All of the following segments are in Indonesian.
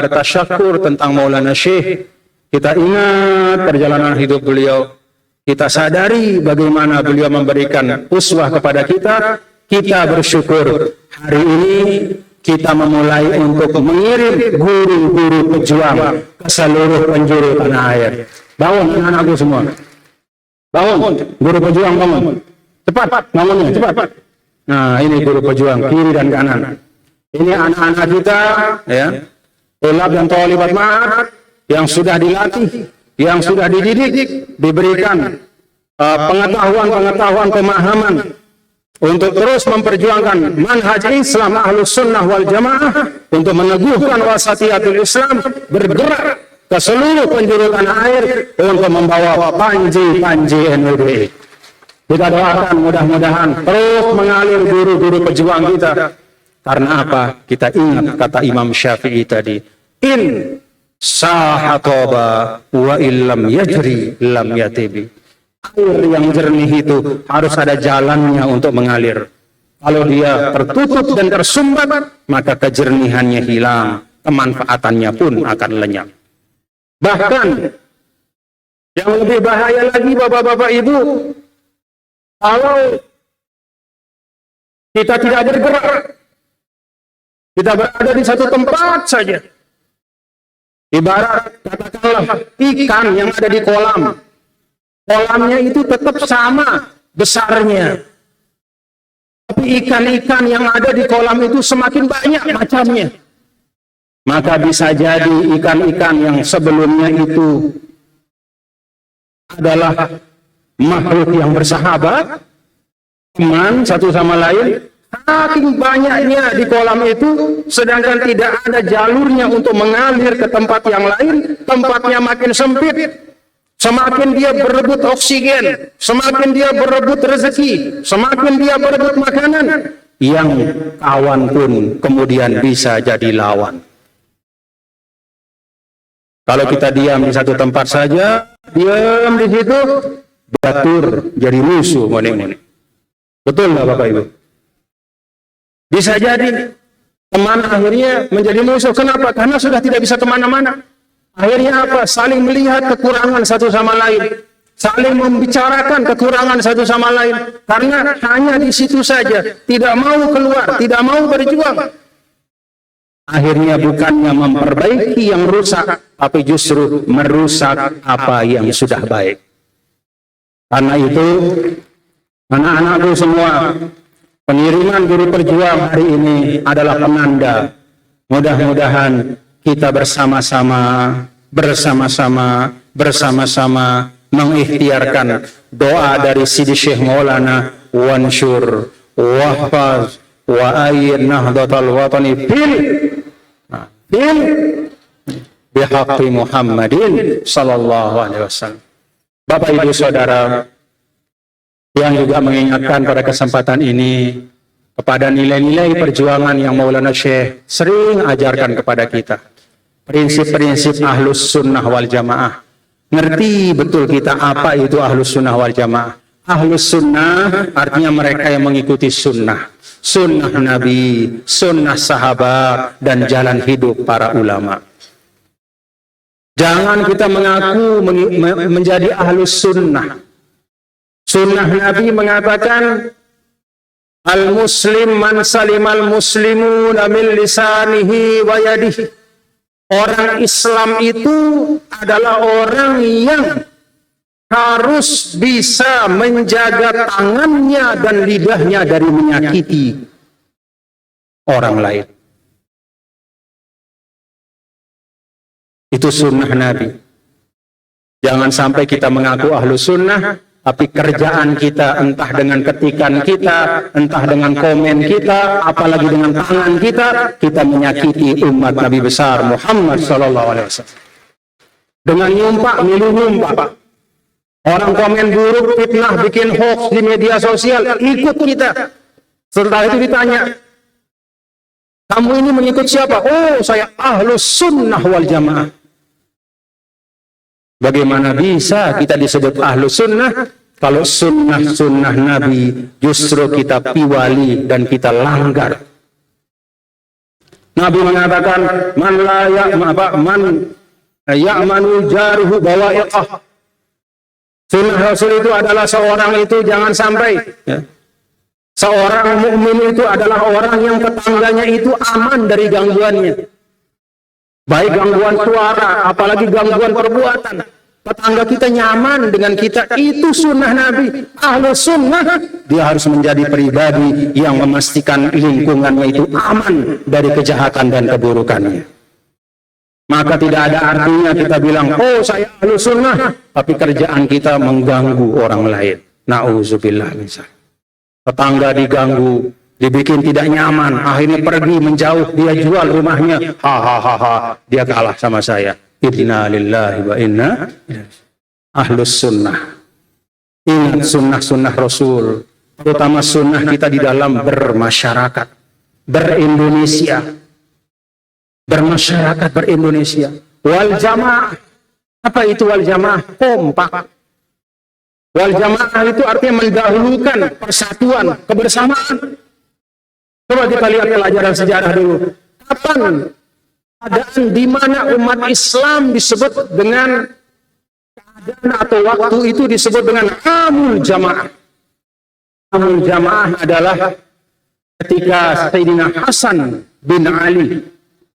Bertasyakur tentang Maulana Syekh, kita ingat perjalanan hidup beliau, kita sadari bagaimana beliau memberikan uswah kepada kita, kita bersyukur hari ini kita memulai untuk mengirim guru-guru pejuang ke seluruh penjuru tanah air. Bangun anak-anakku semua, bangun, guru pejuang bangun, cepat, bangunnya cepat. Nah, ini guru pejuang kiri dan kanan. Ini anak-anak kita, ya. Tulab dan tolibat ma'at yang sudah dilatih, yang sudah dididik, diberikan pengetahuan-pengetahuan, pemahaman untuk terus memperjuangkan manhaj Islam Ahlus Sunnah wal Jamaah, untuk meneguhkan wasatiyatul Islam, bergerak ke seluruh penjuru tanah air untuk membawa panji-panji NWDI. Kita doakan mudah-mudahan terus mengalir guru-guru pejuang kita. Karena apa? Kita ingat kata Imam Syafi'i tadi, in sahatoba wa illam yajri lam yatibi. Air yang jernih itu harus ada jalannya untuk mengalir. Kalau dia tertutup dan tersumbat, maka kejernihannya hilang, kemanfaatannya pun akan lenyap. Bahkan yang lebih bahaya lagi, bapak-bapak ibu, kalau kita tidak bergerak, kita berada di satu tempat saja. Ibarat katakanlah ikan yang ada di kolam. Kolamnya itu tetap sama besarnya. Tapi ikan-ikan yang ada di kolam itu semakin banyak macamnya. Maka bisa jadi ikan-ikan yang sebelumnya itu adalah makhluk yang bersahabat, teman satu sama lain. Saking banyaknya di kolam itu, sedangkan tidak ada jalurnya untuk mengalir ke tempat yang lain, tempatnya makin sempit. Semakin dia berebut oksigen, semakin dia berebut rezeki, semakin dia berebut makanan, yang kawan pun kemudian bisa jadi lawan. Kalau kita diam di satu tempat saja, diam di situ, batur jadi musuh. Betul nggak Bapak Ibu? Bisa jadi teman akhirnya menjadi musuh. Kenapa? Karena sudah tidak bisa kemana-mana. Akhirnya apa? Saling melihat kekurangan satu sama lain, saling membicarakan kekurangan satu sama lain. Karena hanya di situ saja, tidak mau keluar, tidak mau berjuang. Akhirnya bukannya memperbaiki yang rusak, tapi justru merusak apa yang sudah baik. Karena itu, anak-anakku semua, pengiriman guru perjuang hari ini adalah penanda. Mudah-mudahan kita bersama-sama mengikhtiarkan doa dari Sidi Syekh Maulana, wansur wahfaz wa ayyid nahdlatal watani bil bihaqqi Muhammadin sallallahu alaihi wasallam. Bapak Ibu Saudara yang juga mengingatkan pada kesempatan ini kepada nilai-nilai perjuangan yang Maulana Syekh sering ajarkan kepada kita. Prinsip-prinsip Ahlus Sunnah wal Jamaah. Ngerti betul kita apa itu Ahlus Sunnah wal Jamaah. Ahlus Sunnah artinya mereka yang mengikuti sunnah. Sunnah Nabi, sunnah sahabat, dan jalan hidup para ulama. Jangan kita mengaku menjadi Ahlus Sunnah. Sunnah Nabi mengatakan, al-muslim man salimal muslimuna min lisanihi wa yadihi. Orang Islam itu adalah orang yang harus bisa menjaga tangannya dan lidahnya dari menyakiti orang lain. Itu sunnah Nabi. Jangan sampai kita mengaku ahlu sunnah, tapi kerjaan kita entah dengan ketikan kita, entah dengan komen kita, apalagi dengan tangan kita menyakiti umat Nabi besar Muhammad sallallahu alaihi wasallam. Dengan nyumpak, nyumpak. Orang komen buruk, fitnah, bikin hoax di media sosial, ikut kita. Setelah itu ditanya, kamu ini mengikut siapa? Oh, saya ahlus sunnah wal jamaah. Bagaimana bisa kita disebut ahlus sunnah kalau sunnah Nabi justru kita piwali dan kita langgar? Nabi mengatakan, man ya'manu jaruhu bawa'iqah. Sunnah Rasul itu adalah seorang itu jangan sampai seorang mukmin itu adalah orang yang tetangganya itu aman dari gangguannya. Baik gangguan suara, apalagi gangguan perbuatan. Tetangga kita nyaman dengan kita, itu sunnah Nabi. Ahlu sunnah, dia harus menjadi pribadi yang memastikan lingkungannya itu aman dari kejahatan dan keburukannya. Maka tidak ada artinya kita bilang, oh saya ahlu sunnah, tapi kerjaan kita mengganggu orang lain. Na'udzubillah misalnya. Tetangga diganggu, dibikin tidak nyaman, akhirnya pergi menjauh, dia jual rumahnya, dia kalah sama saya. Inna lillahi wa inna ahlus sunnah. Ingat sunnah-sunnah Rasul, terutama sunnah kita di dalam bermasyarakat, berindonesia, bermasyarakat, berindonesia. Wal jamaah, apa itu wal jamaah? Kompak. Wal jamaah itu artinya mendahulukan persatuan, kebersamaan. Coba kita lihat pelajaran sejarah dulu. Kapan keadaan di mana umat Islam disebut dengan keadaan atau waktu itu disebut dengan amul jamaah? Amul jamaah adalah ketika Sayyidina Hasan bin Ali,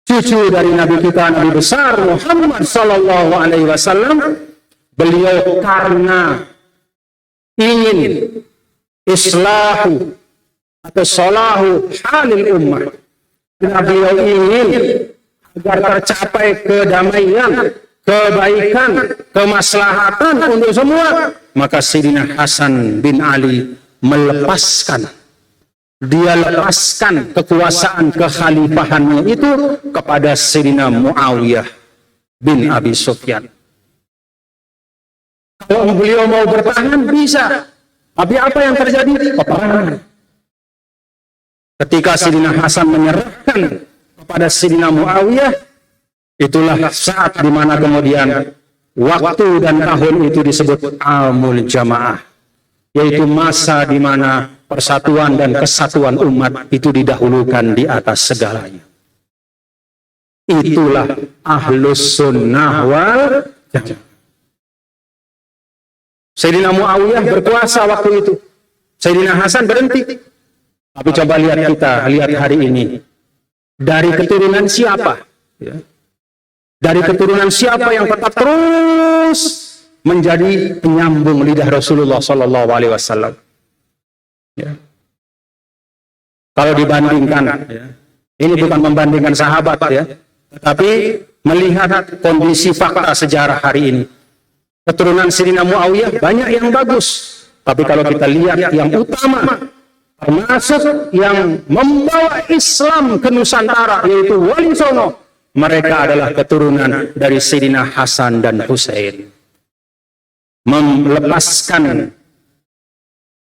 cucu dari Nabi kita, Nabi besar Muhammad sallallahu alaihi wasallam, beliau karena ingin islahu atau salahu halil ummah, karena beliau ingin agar tercapai kedamaian, kebaikan, kemaslahatan untuk semua, maka Sayyidina Hasan bin Ali dia lepaskan kekuasaan kekhalifahannya itu kepada Sayyidina Muawiyah bin Abi Sufyan. Kalau beliau mau bertahan bisa, tapi apa yang terjadi? Peperangan. Ketika Sayyidina Hasan menyerahkan kepada Sayyidina Muawiyah, itulah saat di mana kemudian waktu dan tahun itu disebut amul jamaah, yaitu masa di mana persatuan dan kesatuan umat itu didahulukan di atas segalanya. Itulah ahlus sunnah wal jamaah. Sayyidina Muawiyah berkuasa waktu itu, Sayyidina Hasan berhenti. Tapi coba lihat hari ini, dari keturunan siapa? Dari keturunan siapa yang tetap terus menjadi penyambung lidah Rasulullah Sallallahu Alaihi Wasallam? Kalau dibandingkan, ini bukan membandingkan sahabat tetapi melihat kondisi fakta sejarah hari ini. Keturunan Sayyidina Muawiyah banyak yang bagus, tapi kalau kita lihat yang utama, termasuk yang membawa Islam ke Nusantara, yaitu Wali Songo, mereka adalah keturunan dari Sayyidina Hasan dan Husain. Melepaskan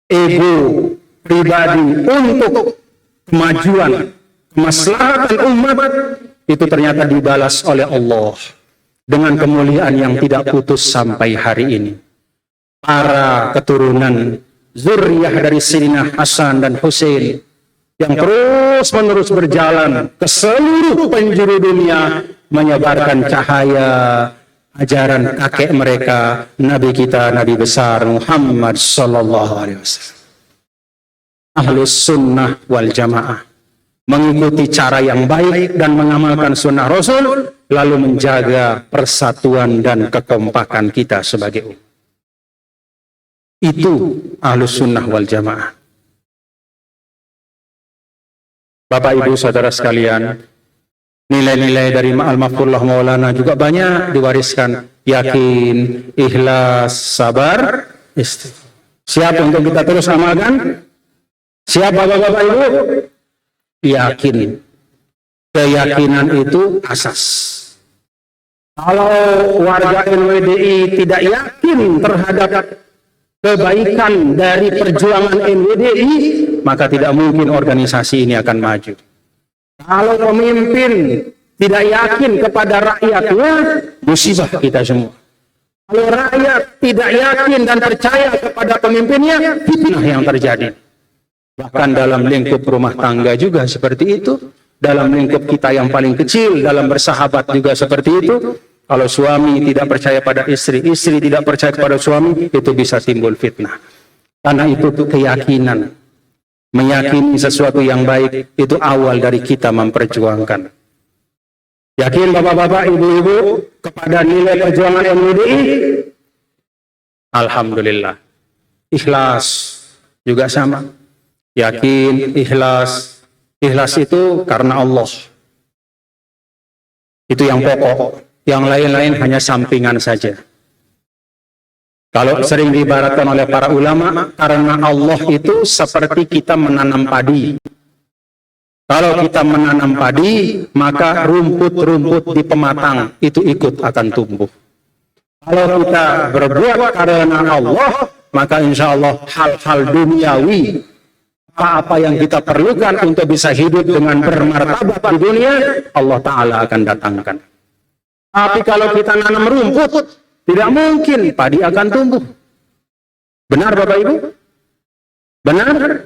ego pribadi untuk kemajuan, kemaslahatan umat, itu ternyata dibalas oleh Allah dengan kemuliaan yang tidak putus sampai hari ini. Para keturunan zuriyah dari Sayyidina Hasan dan Husain yang terus-menerus berjalan ke seluruh penjuru dunia menyebarkan cahaya ajaran kakek mereka, Nabi kita, Nabi besar Muhammad sallallahu alaihi wasallam. Ahlus sunnah wal jamaah mengikuti cara yang baik dan mengamalkan sunnah Rasul, lalu menjaga persatuan dan kekompakan kita sebagai umat. Itu ahlus sunnah wal jamaah. Bapak Ibu Saudara sekalian, nilai-nilai dari Al-Mafullah Maulana juga banyak diwariskan. Yakin, ikhlas, sabar, istighfar. Siap untuk kita terus amalkan? Siap Bapak-Bapak Ibu? Yakin. Keyakinan itu asas. Kalau warga NWDI tidak yakin terhadap kebaikan dari perjuangan NWDI, maka tidak mungkin organisasi ini akan maju. Kalau pemimpin tidak yakin kepada rakyatnya, musibah kita semua. Kalau rakyat tidak yakin dan percaya kepada pemimpinnya, fitnah yang terjadi. Bahkan dalam lingkup rumah tangga juga seperti itu. dalam lingkup kita yang paling kecil, dalam bersahabat juga seperti itu. Kalau suami tidak percaya pada istri, istri tidak percaya kepada suami, itu bisa timbul fitnah. Karena itu keyakinan, meyakini sesuatu yang baik, itu awal dari kita memperjuangkan. Yakin bapak-bapak, ibu-ibu, kepada nilai perjuangan MUDI? Alhamdulillah. Ikhlas juga sama. Yakin, ikhlas. Ikhlas itu karena Allah. Itu yang pokok. Yang lain-lain hanya sampingan saja. Kalau sering diibaratkan oleh para ulama, karena Allah itu seperti kita menanam padi. Kalau kita menanam padi, maka rumput-rumput di pematang itu ikut akan tumbuh. Kalau kita berbuat karena Allah, maka insya Allah hal-hal duniawi, apa-apa yang kita perlukan untuk bisa hidup dengan bermartabat di dunia, Allah Ta'ala akan datangkan. Tapi kalau kita nanam rumput, tidak mungkin padi akan tumbuh. Benar Bapak Ibu? Benar?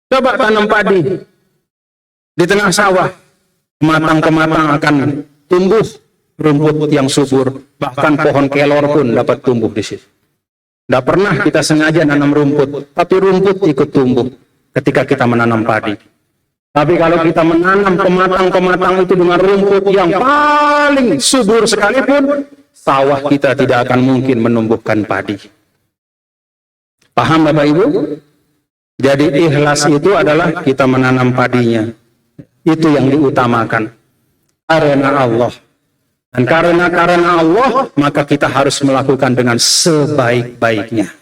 Coba tanam padi di tengah sawah, kematang-kematang akan tumbuh rumput yang subur, bahkan pohon kelor pun dapat tumbuh di situ. Tidak pernah kita sengaja nanam rumput, tapi rumput ikut tumbuh ketika kita menanam padi. Tapi kalau kita menanam kematang-kematang itu dengan rumput yang paling subur sekalipun, sawah kita tidak akan mungkin menumbuhkan padi. Paham Bapak Ibu? Jadi ikhlas itu adalah kita menanam padinya. Itu yang diutamakan. Karena Allah. Dan karena Allah, maka kita harus melakukan dengan sebaik-baiknya.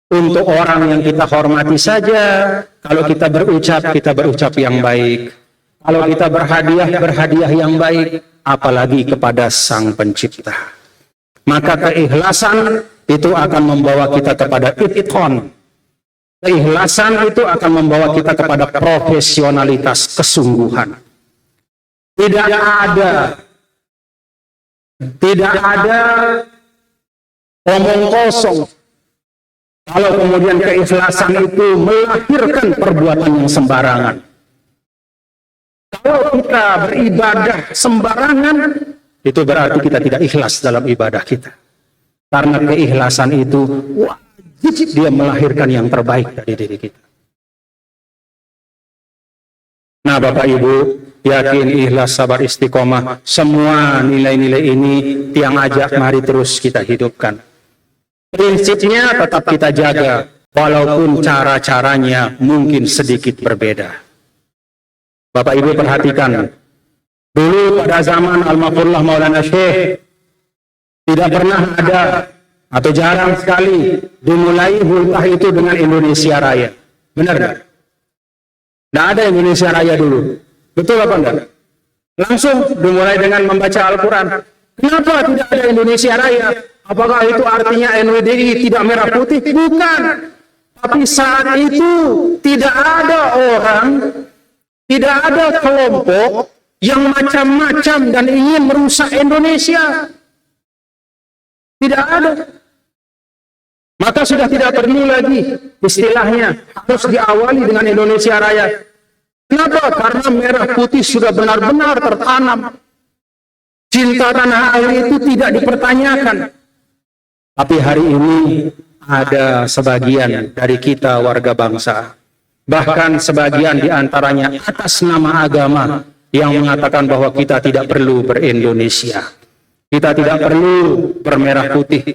Untuk orang yang kita hormati saja, kalau kita berucap yang baik. Kalau kita berhadiah yang baik, apalagi kepada Sang Pencipta. Maka keikhlasan itu akan membawa kita kepada itqan. Keikhlasan itu akan membawa kita kepada profesionalitas, kesungguhan. Tidak ada omong kosong. Kalau kemudian keikhlasan itu melahirkan perbuatan yang sembarangan. Kalau kita beribadah sembarangan, itu berarti kita tidak ikhlas dalam ibadah kita. Karena keikhlasan itu wajib dia melahirkan yang terbaik dari diri kita. Nah Bapak Ibu, yakin, ikhlas, sabar, istiqomah, semua nilai-nilai ini tiang ajak mari terus kita hidupkan. Prinsipnya tetap kita jaga, walaupun cara-caranya mungkin sedikit berbeda. Bapak Ibu perhatikan, dulu pada zaman Al-Maqullah Maulana Syekh, tidak pernah ada, atau jarang sekali, dimulai hulkah itu dengan Indonesia Raya. Benar nggak? Tidak ada Indonesia Raya dulu. Betul apa enggak? Langsung dimulai dengan membaca Al-Quran. Kenapa tidak ada Indonesia Raya? Apakah itu artinya NUDI tidak merah putih? Bukan. Tapi saat itu tidak ada orang, tidak ada kelompok yang macam-macam dan ingin merusak Indonesia. Tidak ada. Maka sudah tidak perlu lagi istilahnya harus diawali dengan Indonesia Raya. Kenapa? Karena merah putih sudah benar-benar tertanam. Cinta tanah air itu tidak dipertanyakan. Tapi hari ini ada sebagian dari kita warga bangsa, bahkan sebagian di antaranya atas nama agama yang mengatakan bahwa kita tidak perlu ber-Indonesia. Kita tidak perlu bermerah putih.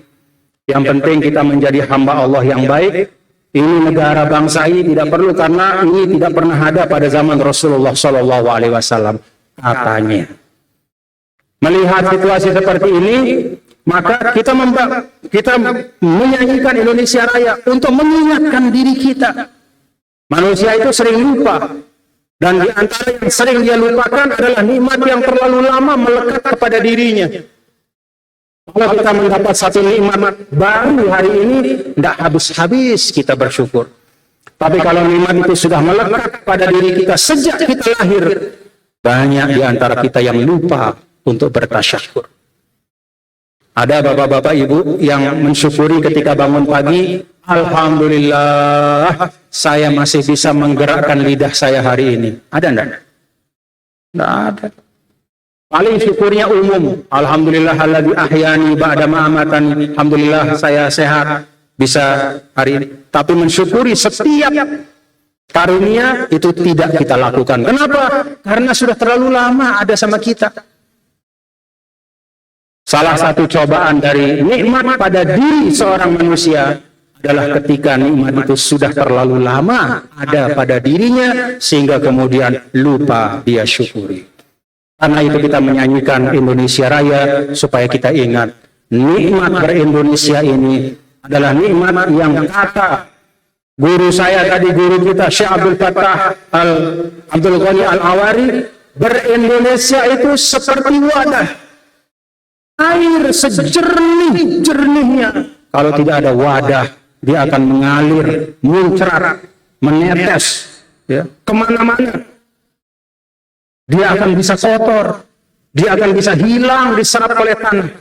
Yang penting kita menjadi hamba Allah yang baik. Ini negara bangsa ini tidak perlu karena ini tidak pernah ada pada zaman Rasulullah SAW katanya. Melihat situasi seperti ini, maka kita menyanyikan Indonesia Raya untuk mengingatkan diri kita. Manusia itu sering lupa. Dan di antara yang sering dia lupakan adalah nikmat yang terlalu lama melekat kepada dirinya. Kalau kita mendapat satu nikmat baru hari ini, tidak habis-habis kita bersyukur. Tapi kalau nikmat itu sudah melekat pada diri kita sejak kita lahir, banyak di antara kita yang lupa untuk bertasyakur. Ada bapak-bapak ibu yang mensyukuri ketika bangun pagi, alhamdulillah saya masih bisa menggerakkan lidah saya hari ini. Ada enggak? Tidak ada. Paling syukurnya umum. Alhamdulillahilladzi ahyani ba'da ma amatani. Alhamdulillah saya sehat bisa hari ini. Tapi mensyukuri setiap karunia itu tidak kita lakukan. Kenapa? Karena sudah terlalu lama ada sama kita. Salah satu cobaan dari nikmat pada diri seorang manusia adalah ketika nikmat itu sudah terlalu lama ada pada dirinya sehingga kemudian lupa dia syukuri. Karena itu kita menyanyikan Indonesia Raya supaya kita ingat nikmat ber-Indonesia ini adalah nikmat yang kata guru saya tadi, guru kita Syekh Abdul Fattah Abdul Ghani Al-Awari, ber-Indonesia itu seperti wadah air sejernih-jernihnya. Kalau tidak ada wadah, dia akan mengalir, muncrat, menetes ya, kemana-mana. Dia akan bisa kotor, dia akan bisa hilang, diserap oleh tanah.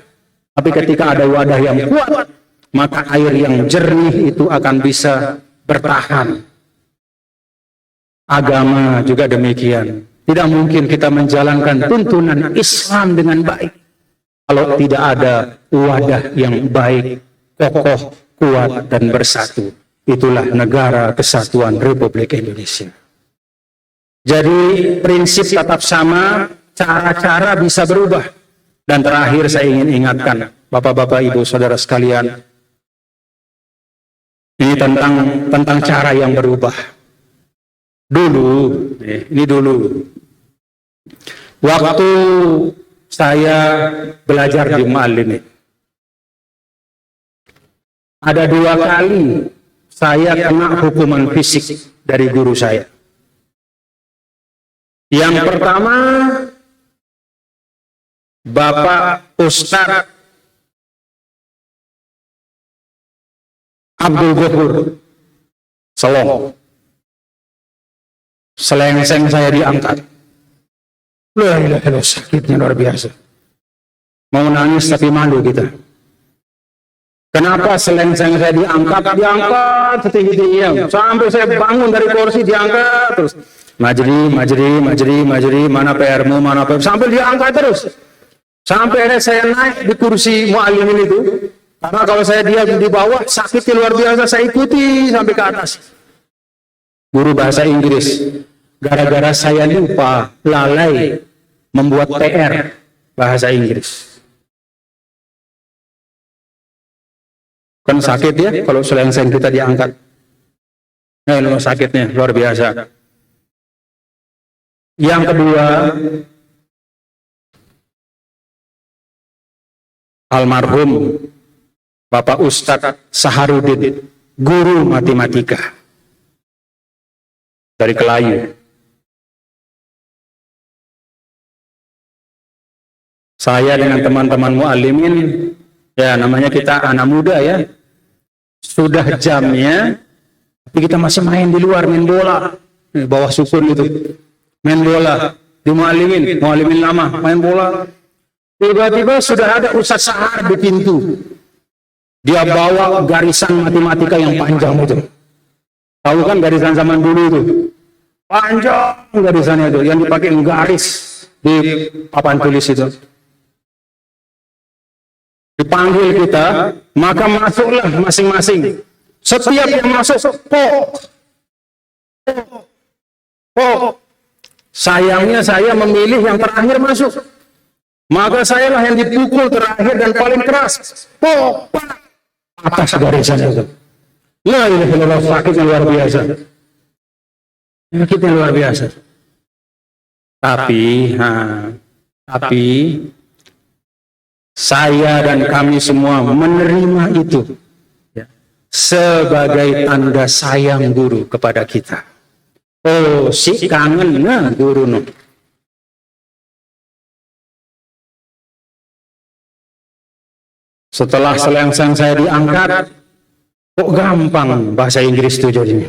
Tapi ketika ada wadah yang kuat, maka air yang jernih itu akan bisa bertahan. Agama juga demikian. Tidak mungkin kita menjalankan tuntunan Islam dengan baik kalau tidak ada wadah yang baik, kokoh, kuat, dan bersatu. Itulah Negara Kesatuan Republik Indonesia. Jadi prinsip tetap sama, cara-cara bisa berubah. Dan terakhir saya ingin ingatkan, Bapak-bapak, Ibu, Saudara sekalian, ini tentang cara yang berubah. Dulu, waktu saya belajar di Mu'allim, ada 2 kali saya kena hukuman fisik dari guru saya. Yang pertama, Bapak Ustadz Abdul Ghafur Selong. Selengseng saya diangkat. Sakitnya luar biasa. Mau nangis tapi malu kita. Kenapa selengseng saya diangkat setinggi-tingginya. Sampai saya bangun dari kursi diangkat terus. Majri, mana PR-mu, mana PR, sampai diangkat terus. Sampai akhirnya saya naik di kursi mu'allimin itu. Karena kalau saya diam di bawah, sakitnya luar biasa, saya ikuti sampai ke atas. Guru bahasa Inggris, gara-gara saya lupa, lalai, membuat PR bahasa Inggris. Kan sakit ya, kalau selengseng kita diangkat. Sakitnya, luar biasa. Yang kedua, almarhum Bapak Ustadz Saharudin, guru matematika dari Kelayu. Saya dengan teman-teman mu'allimin, ya namanya kita anak muda ya, sudah jamnya, tapi kita masih main di luar, main bola, bawah sukun itu. Main bola di mu'allimin lama, main bola. Tiba-tiba sudah ada Ustadz Sahar di pintu. Dia bawa garisan matematika yang panjang itu. Tahu kan garisan zaman dulu itu? Panjang garisannya itu, yang dipakai garis di papan tulis itu. Dipanggil kita, maka masuklah masing-masing. Setiap yang masuk, sayangnya saya memilih yang terakhir masuk. Maka saya lah yang dipukul terakhir dan paling keras. Atas garisan itu. La ilaha illallah, sakitnya luar biasa. Sakitnya luar biasa. Tapi saya dan kami semua menerima itu sebagai tanda sayang guru kepada kita. Oh, si kangen guru no. Setelah selengseng saya diangkat, kok gampang bahasa Inggris itu jadinya.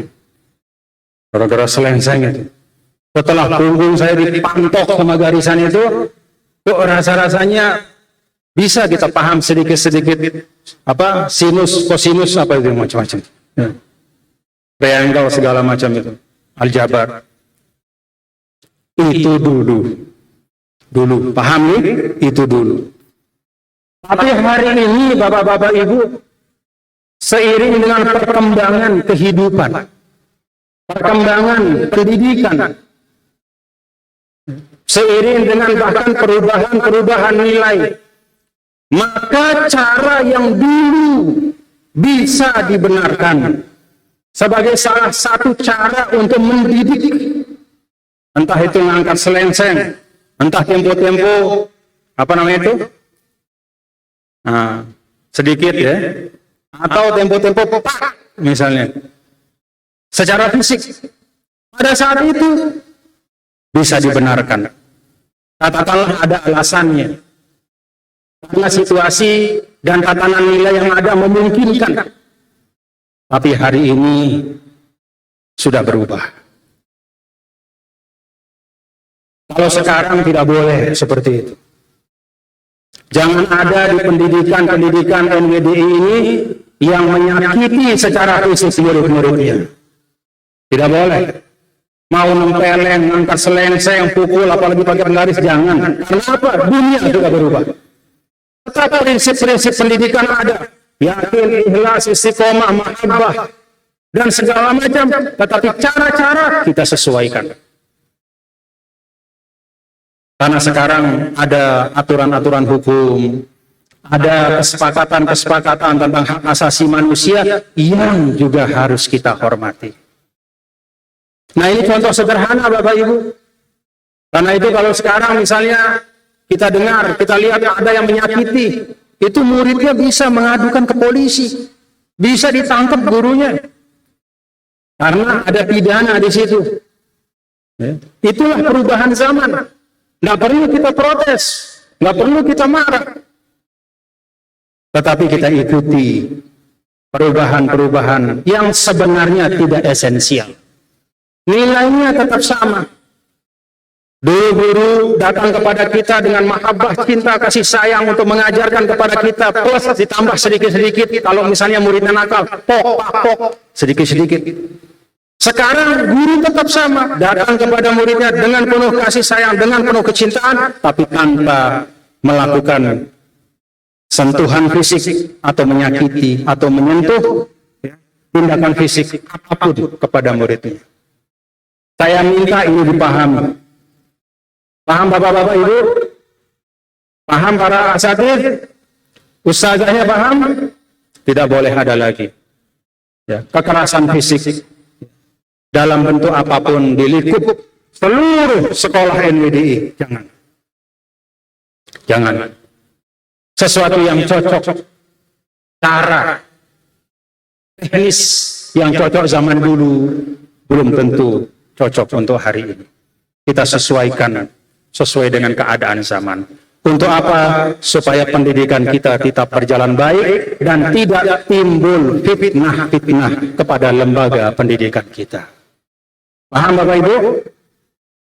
Gara-gara selengseng itu. Setelah punggung saya dipantok sama garisan itu, kok rasa-rasanya bisa kita paham sedikit-sedikit apa sinus, kosinus, apa itu macam-macam. Triangle segala macam itu. Aljabar. Itu dulu. dulu. Paham nih? Itu dulu. Tapi hari ini Bapak-bapak Ibu, seiring dengan perkembangan kehidupan, perkembangan pendidikan, seiring dengan bahkan perubahan nilai, maka cara yang dulu bisa dibenarkan sebagai salah satu cara untuk mendidik, entah itu ngangkat selengseng, entah tempo-tempo apa namanya itu, sedikit ya, atau tempo-tempo pak misalnya, secara fisik pada saat itu bisa dibenarkan. Katakanlah ada alasannya, karena situasi dan tatanan nilai yang ada memungkinkan. Tapi hari ini sudah berubah. Kalau sekarang tidak boleh seperti itu. Jangan ada di pendidikan NWDI ini yang menyakiti secara fisik murid-muridnya. Tidak boleh. Mau nempeleng, angkat selengseng, pukul, apalagi pakai penggaris, jangan. Kenapa? Dunia sudah berubah. Tetap prinsip-prinsip pendidikan ada. Yakin, ikhlas, istiqomah, mahabbah, dan segala macam. Tetapi cara-cara kita sesuaikan. Karena sekarang ada aturan-aturan hukum, ada kesepakatan-kesepakatan tentang hak asasi manusia yang juga harus kita hormati. Nah, ini contoh sederhana Bapak Ibu. Karena itu kalau sekarang misalnya kita dengar, kita lihat ada yang menyakiti, itu muridnya bisa mengadukan ke polisi, bisa ditangkap gurunya, karena ada pidana di situ. Itulah perubahan zaman. Nggak perlu kita protes, nggak perlu kita marah, tetapi kita ikuti perubahan-perubahan yang sebenarnya tidak esensial. Nilainya tetap sama. Dulu guru datang kepada kita dengan mahabbah, cinta, kasih sayang untuk mengajarkan kepada kita, plus ditambah sedikit-sedikit. Kalau misalnya muridnya nakal, pok, sedikit-sedikit. Sekarang guru tetap sama, datang kepada muridnya dengan penuh kasih sayang, dengan penuh kecintaan, tapi tanpa melakukan sentuhan fisik atau menyakiti atau menyentuh tindakan fisik apapun kepada muridnya. Saya minta ini dipahami. Paham Bapak-bapak Ibu? Paham para asatidz? Ustazahnya paham? Tidak boleh ada lagi kekerasan fisik dalam bentuk apapun di lingkup seluruh sekolah NWDI. Jangan. Sesuatu yang cocok, cara teknis yang cocok zaman dulu belum tentu cocok untuk hari ini. Kita sesuaikan sesuai dengan keadaan zaman. Untuk apa? Supaya pendidikan kita tetap berjalan baik dan tidak timbul fitnah-fitnah kepada lembaga pendidikan kita. Paham Bapak Ibu?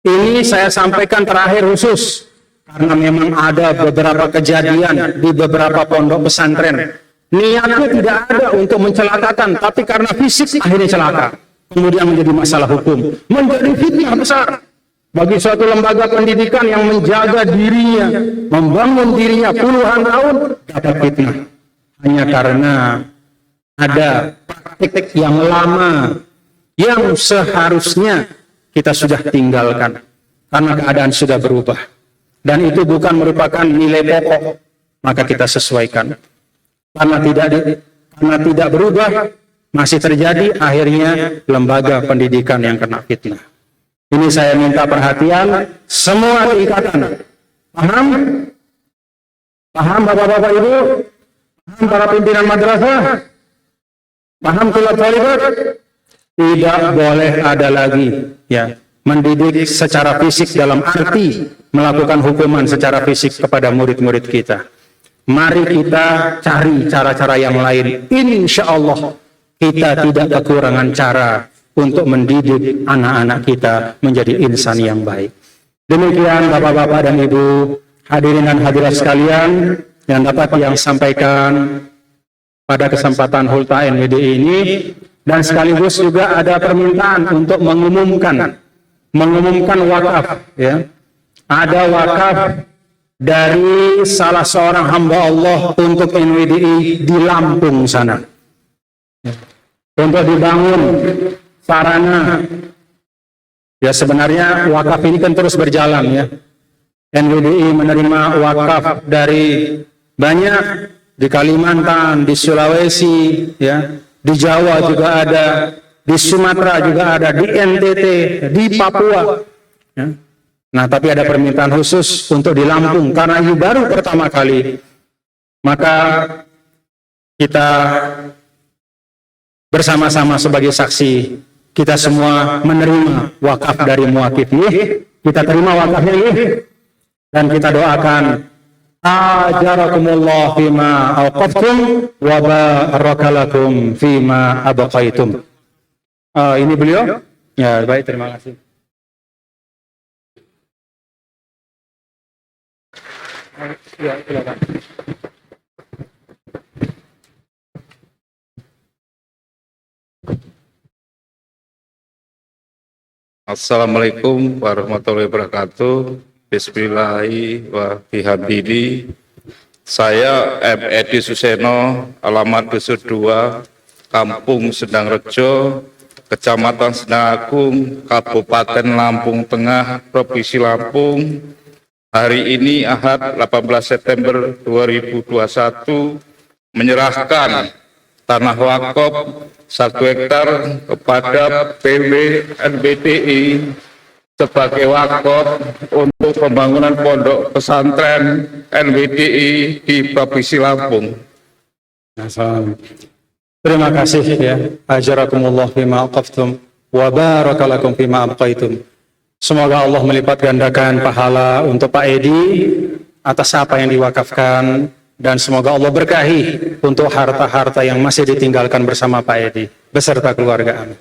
Ini saya sampaikan terakhir khusus karena memang ada beberapa kejadian di beberapa pondok pesantren. Niatnya tidak ada untuk mencelakakan, tapi karena fisik akhirnya celaka. Kemudian menjadi masalah hukum, menjadi fitnah besar bagi suatu lembaga pendidikan yang menjaga dirinya, membangun dirinya puluhan tahun, dapat fitnah hanya karena ada praktik yang lama yang seharusnya kita sudah tinggalkan karena keadaan sudah berubah, dan itu bukan merupakan nilai pokok, maka kita sesuaikan. Karena tidak berubah, masih terjadi akhirnya lembaga pendidikan yang kena fitnah. Ini saya minta perhatian semua tingkatan. Paham? Paham Bapak-bapak Ibu? Paham para pimpinan madrasah? Paham tulab thalibat? Tidak boleh ada lagi mendidik secara fisik dalam arti melakukan hukuman secara fisik kepada murid-murid kita. Mari kita cari cara-cara yang lain. Insya Allah kita tidak kekurangan cara untuk mendidik anak-anak kita menjadi insan yang baik. Demikian Bapak-bapak dan Ibu, hadirin dan hadirat sekalian yang dapat yang sampaikan pada kesempatan Hulta NWDI ini, dan sekaligus juga ada permintaan untuk mengumumkan wakaf ada wakaf dari salah seorang hamba Allah untuk NWDI di Lampung sana. Untuk dibangun sarana. Ya sebenarnya wakaf ini kan terus berjalan ya. NWDI menerima wakaf dari banyak di Kalimantan, di Sulawesi, ya, di Jawa juga ada, di Sumatera juga ada, di NTT, di Papua. Ya. Nah, tapi ada permintaan khusus untuk di Lampung karena ini baru pertama kali. Maka kita bersama-sama sebagai saksi, kita semua menerima wakaf dari muakif ini. Kita terima wakafnya ini. Dan kita doakan ajarakumullah fima awqaftum wa barakalakum fima abqaitum. Ini beliau? Ya, baik, terima kasih. Ya, silakan. Assalamualaikum warahmatullahi wabarakatuh. Bismillahirrahmanirrahim. Saya M. Edi Suseno, alamat Dusun 2, Kampung Sendangrejo, Kecamatan Sendang Agung, Kabupaten Lampung Tengah, Provinsi Lampung. Hari ini Ahad 18 September 2021 menyerahkan tanah wakaf 1 hektar kepada PW NWDI sebagai wakaf untuk pembangunan pondok pesantren NWDI di Provinsi Lampung. Terima kasih ya. Ajarakumullah fima aqaftum wa barakalakum fima abqaitum. Semoga Allah melipat gandakan pahala untuk Pak Edi atas apa yang diwakafkan, dan semoga Allah berkahi untuk harta-harta yang masih ditinggalkan bersama Pak Edi beserta keluarga. Amin.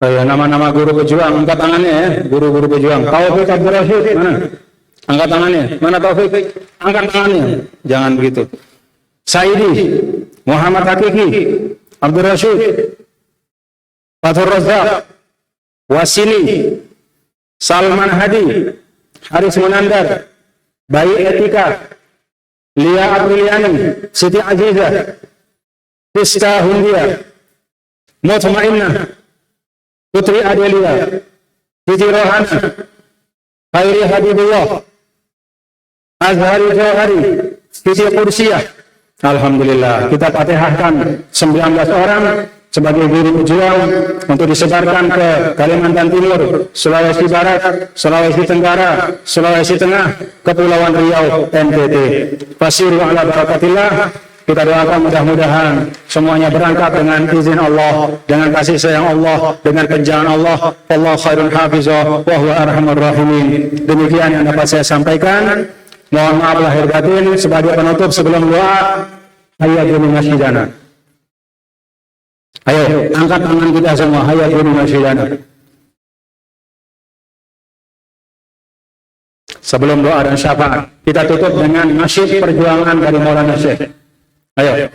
Ayo, nama-nama guru pejuang, angkat tangannya ya, guru-guru pejuang. Taufik Abdul Rashid, mana? Angkat tangannya. Mana Taufik? Angkat tangannya. Jangan begitu. Saidi, Muhammad Hakiki, Abdul Rashid, Fathur Razak, Wasili, Salman Hadi, Haris Munandar, Bayi Etika, Lia Abriliani, Siti Azizah, Siska Hundia, Mutmainnah, Putri Adelia, Siti Rohana, Khairi Habibullah, Azhari Jauhari, Siti Kursiah. Alhamdulillah, kita fatihahkan 19 orang sebagai guru pejuang untuk disebarkan ke Kalimantan Timur, Sulawesi Barat, Sulawesi Tenggara, Sulawesi Tengah, Kepulauan Riau, NTT. Fasiru ala barakatillah. Kita doakan mudah-mudahan semuanya berangkat dengan izin Allah, dengan kasih sayang Allah, dengan penjagaan Allah. Allah khairun hafizah wa huwa arhamur rahimin. Demikian yang dapat saya sampaikan. Mohon maaf lahir batin. Sebagai penutup sebelum doa, hayyatun masjidana. Ayo, angkat tangan kita semua. Hayyatun masjidana. Sebelum doa dan syafaat, kita tutup dengan nasyid perjuangan dari Maulana Syekh. Ayo.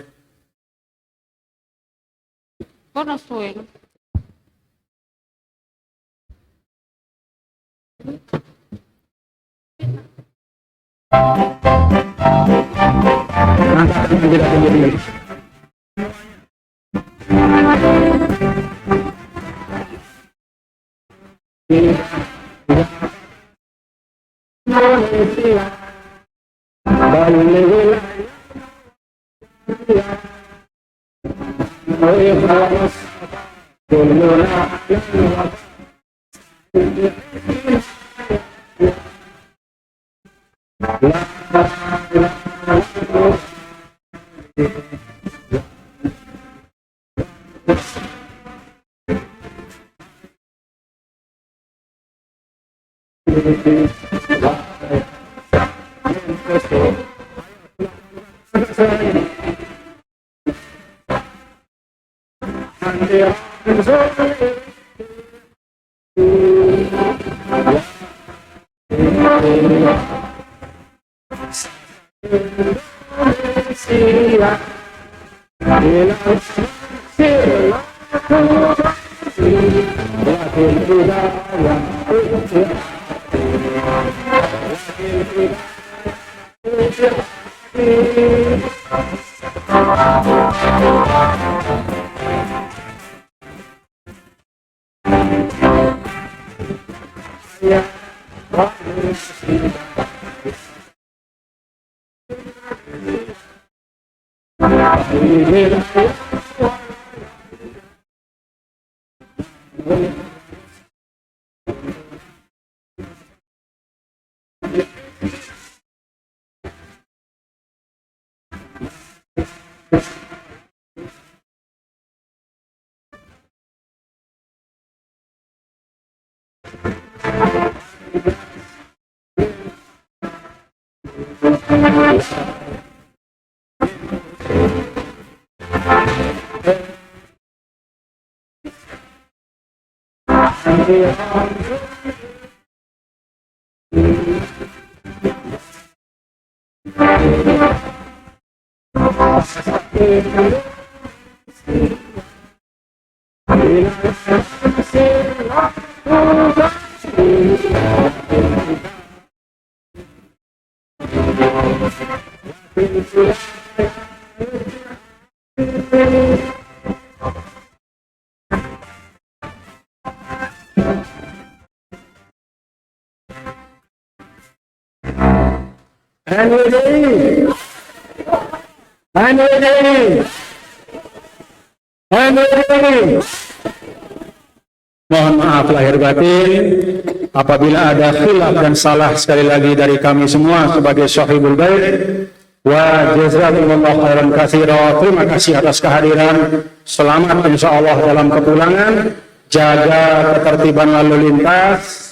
Mohon maaf lahir batin apabila ada khilaf dan salah sekali lagi dari kami semua sebagai sahibul bait. Wa jazakumullahu khairan katsira. Terima kasih atas kehadiran. Selamat insyaallah dalam kepulangan. Jaga ketertiban lalu lintas.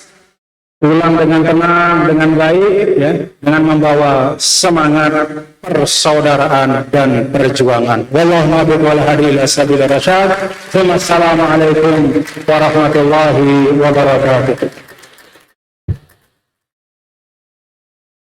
Pulang dengan tenang, dengan baik, ya, dengan membawa semangat persaudaraan dan perjuangan. Wallahu muwaffiq wal hadi ila sabilir rasyad. Wassalamualaikum warahmatullahi wabarakatuh.